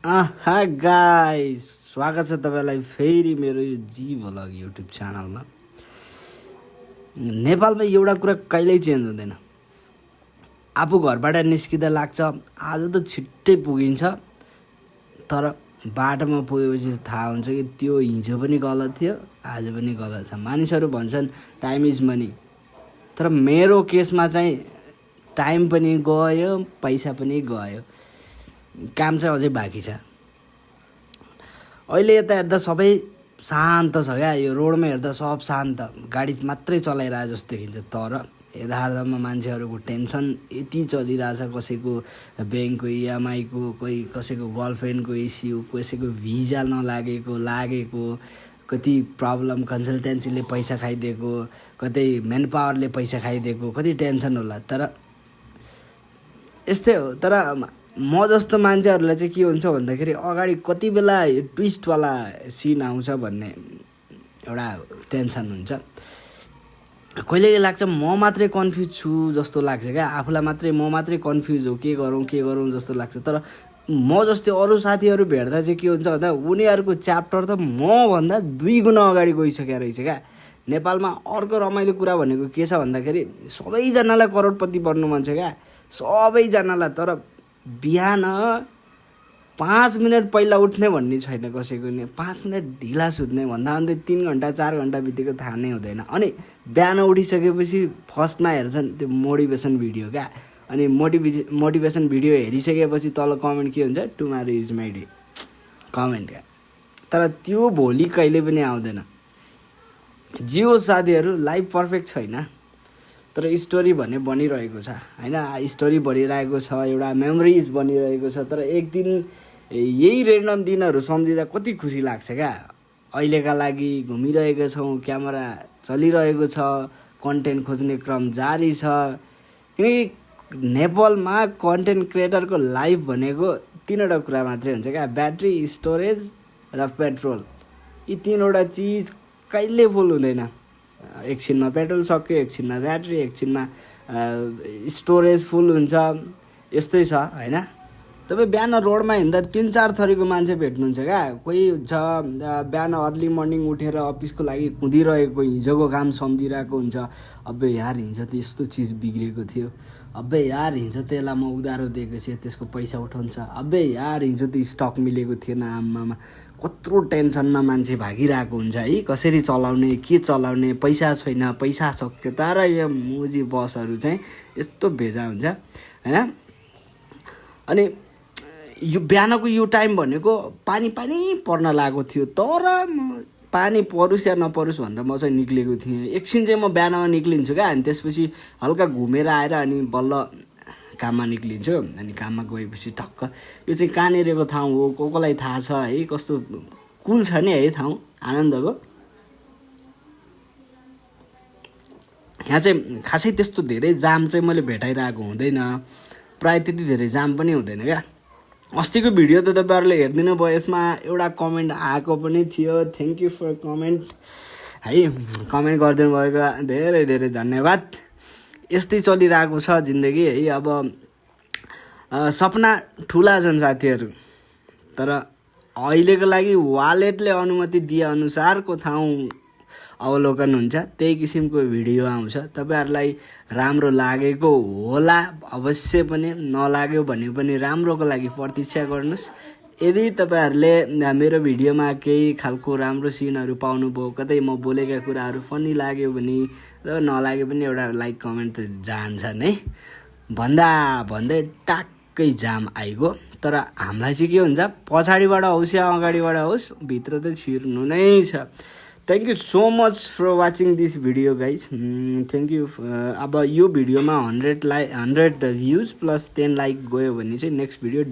आहा guys, स्वागत छ तपाईलाई फेरि मेरो यो जी भ्लग युट्युब च्यानलमा। नेपालमा एउटा कुरा कहिल्यै चेन्ज हुँदैन। आफू घरबाट निस्किँदा लाग्छ आज त छिट्टै पुगिन्छ, तर बाटोमा पुगेपछि थाहा हुन्छ कि त्यो हिजो पनि गलत थियो, आज पनि गलत छ। मानिसहरू भन्छन् टाइम इज मनी, तर मेरो केसमा चाहिँ टाइम पनि गयो, पैसा पनि गयो, काम चाहिँ अझै बाँकी छ। अहिले यता हेर्दा सबै शान्त छ क्या, यो रोडमा हेर्दा सब शान्त, गाडी मात्रै चलाइरहेको जस्तो देखिन्छ। तर यथार्थमा मान्छेहरूको टेन्सन यति चलिरहेछ, कसैको ब्याङ्कको इएमआईको, कोही कसैको गर्लफ्रेन्डको इस्यु, कसैको भिजा नलागेको लागेको, कति प्रब्लम कन्सल्टेन्सीले पैसा खाइदिएको, कतै मेन पावरले पैसा खाइदिएको, कति टेन्सन होला। तर यस्तै हो। तर म जस्तो मान्छेहरूलाई चाहिँ के हुन्छ भन्दाखेरि अगाडि कति बेला ट्विस्टवाला सिन आउँछ भन्ने एउटा टेन्सन हुन्छ। कहिले लाग्छ म मात्रै कन्फ्युज छु जस्तो लाग्छ क्या, आफूलाई मात्रै म मात्रै कन्फ्युज हो, के गरौँ जस्तो लाग्छ। तर म जस्तै अरू साथीहरू भेट्दा चाहिँ के हुन्छ भन्दा उनीहरूको च्याप्टर त मभन्दा 2 गुणा अगाडि गइसकेको रहेछ क्या। नेपालमा अर्को रमाइलो कुरा भनेको के छ भन्दाखेरि सबैजनालाई करोडपति बन्नु मन छ क्या, सबैजनालाई। तर बिहान 5 मिनट पहिला उठ्ने भन्ने छैन कसैको नि, 5 मिनट ढिला सुत्ने भन्दा 3 घन्टा 4 घन्टा बितेको थाहा नै हुँदैन। अनि बिहान उठिसकेपछि फर्स्टमा हेर्छन् त्यो मोटिभेसन भिडियो क्या, अनि मोटिभेसन भिडियो हेरिसकेपछि तल कमेन्ट के हुन्छ, tomorrow is my day comment क्या। तर त्यो भोलि कहिले पनि आउँदैन। जियो साथीहरू, लाइफ पर्फेक्ट छैन, तर स्टोरी भने बनिरहेको छ होइन, स्टोरी बनिरहेको छ, एउटा मेमोरिज बनिरहेको छ। तर एक दिन यही रेन्डम दिनहरू सम्झिँदा कति खुसी लाग्छ क्या। अहिलेका लागि घुमिरहेको छौँ, क्यामेरा चलिरहेको छ, कन्टेन्ट खोज्ने क्रम जारी छ। किनकि नेपालमा कन्टेन्ट क्रिएटरको लाइफ भनेको 3वटा कुरा मात्रै हुन्छ क्या, ब्याट्री, स्टोरेज र पेट्रोल। यी 3वटा चिज कहिले फुल हुँदैन। एकछिनमा पेट्रोल सक्यो, एकछिनमा ब्याट्री, एकछिनमा स्टोरेज फुल हुन्छ, यस्तै छ होइन। तपाईँ बिहान रोडमा हिँड्दा 3-4 थरीको मान्छे भेट्नुहुन्छ क्या। कोही हुन्छ बिहान अर्ली मर्निङ उठेर अफिसको लागि कुदिरहेको, हिजोको काम सम्झिरहेको हुन्छ। अबे यार हिजो त यस्तो चिज बिग्रेको थियो, अबे यार हिजो त यसलाई म उधारो दिएको थिएँ, त्यसको पैसा उठाउँछ, अबे यार हिजो त स्टक मिलेको थिएन, आम्मामा कत्रो टेन्सनमा मान्छे भागिरहेको हुन्छ है। कसरी चलाउने, के चलाउने, पैसा छैन, पैसा सक्यो। तर यो मुजी बसहरू चाहिँ यस्तो भेजा हुन्छ होइन। अनि यो बिहानको यो टाइम भनेको पानी पर्न लागेको थियो, तर पानी परोस् या नपरोस् भनेर म चाहिँ निक्लेको थिएँ। एकछिन चाहिँ म बिहानमा निक्लिन्छु क्या, अनि त्यसपछि हल्का घुमेर आएर अनि बल्ल काममा निक्लिन्छु। अनि काममा गएपछि टक्क यो चाहिँ कहाँनिरको ठाउँ हो, कसलाई थाहा छ है, कस्तो कुल छ नि है ठाउँ आनन्दको। यहाँ चाहिँ खासै त्यस्तो धेरै जाम चाहिँ मैले भेटाइरहेको हुँदैन, प्रायः त्यति धेरै जाम पनि हुँदैन क्या। अस्तिको भिडियो त तपाईँहरूले हेरिदिनु भयो, यसमा एउटा कमेन्ट आएको पनि थियो, थ्याङ्क यू फर कमेन्ट है। कमेन्ट गरिदिनु भएको धेरै धेरै धन्यवाद। यस्तै चलिरहेको छ जिन्दगी है। अब सपना ठुला छन् साथीहरू, तर अहिलेको लागि वालेटले अनुमति दिए अनुसारको ठाउँ अवलोकन हुन्छ, त्यही किसिमको भिडियो आउँछ। तपाईँहरूलाई राम्रो लागेको होला अवश्य पनि, नलाग्यो भने पनि राम्रोको लागि प्रतीक्षा गर्नुहोस्। यदि तपाईँहरूले मेरो भिडियोमा केही खालको राम्रो सिनहरू पाउनुभयो, कतै म बोलेका कुराहरू फनी लाग्यो भने र नलाग्यो पनि एउटा लाइक कमेन्ट त जान्छन् है। भन्दै टाक्कै जाम आइगयो। तर हामीलाई चाहिँ के हुन्छ, पछाडिबाट होस् या अगाडिबाट होस्, भित्र त छिर्नु नै छ। Thank you so much for watching this video guys, thank you. अब यो भिडियोमा 100 भ्युज प्लस 10 लाइक गयो भने चाहिँ नेक्स्ट भिडियो